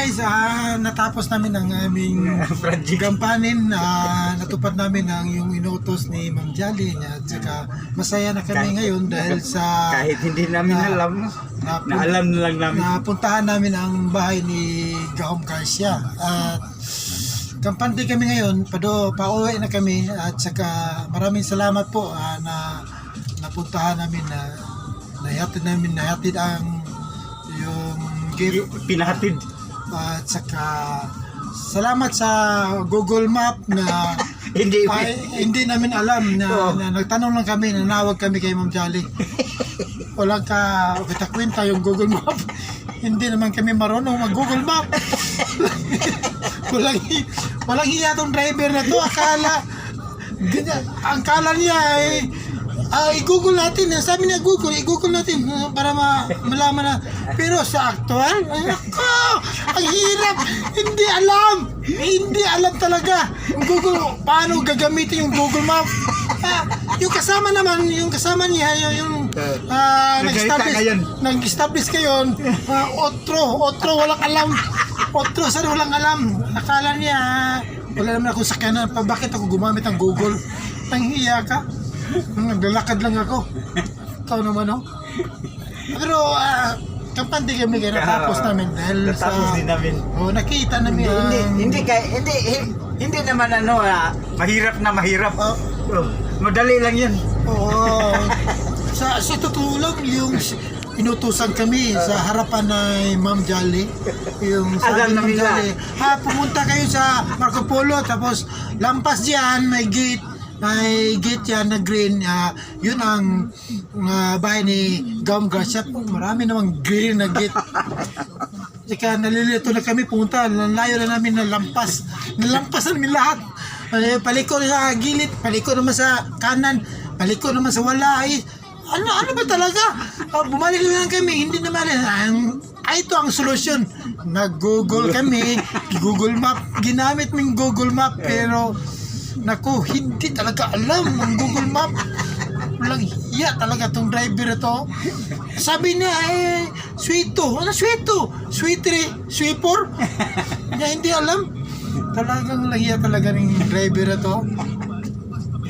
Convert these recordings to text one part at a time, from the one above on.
guys, natapos namin ang aming gampanin. Natupad namin ang yung inutos ni Ma'am Jolly at saka masaya na kami ngayon dahil sa kahit hindi namin alam, alam na lang namin. Napuntahan namin ang bahay ni Gahom Garcia at kampante kami ngayon, pauwi na kami at saka maraming salamat po na napuntahan namin nahatid ang yung gift. Pinahatid. At saka salamat sa Google Map na hindi namin alam na nagtanong lang kami, nanawag kami kay Ma'am Jolly. Walang kwenta yung Google Map. Hindi naman kami marunong mag Google Map. walang hiya tong driver na to. Akala niya i-google natin. Sabi niya i-google natin para malaman na. Pero sa actual, ang hirap. Hindi alam talaga Google, paano gagamitin yung Google Map. Yung kasama niya, yung nag-establish kayo, otro, walang alam. Walang alam. Akala niya, wala naman akong sakyanan. Bakit ako gumamit ng Google? Ang hiya ka. Naglalakad lang ako. Ikaw naman, no? Pero, kampante kami kaya natapos namin dahil din namin. Nakita namin. Hindi naman mahirap na mahirap. Madali lang yan. Oo. Sa totoo lang, yung inutusan kami sa harapan ng Ma'am Jolly. Yung sabi ng Ma'am Jolly, pumunta kayo sa Marco Polo, tapos lampas diyan, may gate yan na green. Yun ang bahay ni Gahom Garcia. Marami namang green na gate. Saka nalilito na kami pumunta. Layo na namin nalampas na namin lahat. Paliko sa gilid, paliko naman sa kanan, paliko naman sa wala. Ano ba talaga? Bumalik lang kami, hindi naman. Ito ang solusyon. Nag-Google kami, Google Map. Ginamit mo yung Google Map, pero naku, hindi talaga alam ang Google Map. Walang hiya talaga itong driver ito. Sabi niya, sweeto. Ano sweeto? Sweeper? Hindi alam. Talagang lahiya talaga ng driver ito.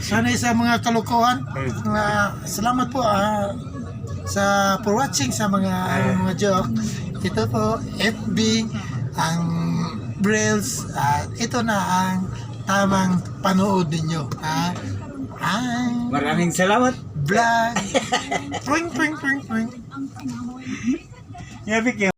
Sana sa mga kalokohan. Salamat po for watching sa mga joke. Ito po, FB, ang Brails. Ito na ang tamang panood ninyo. Maraming salamat. Vlog. Pring. Yabi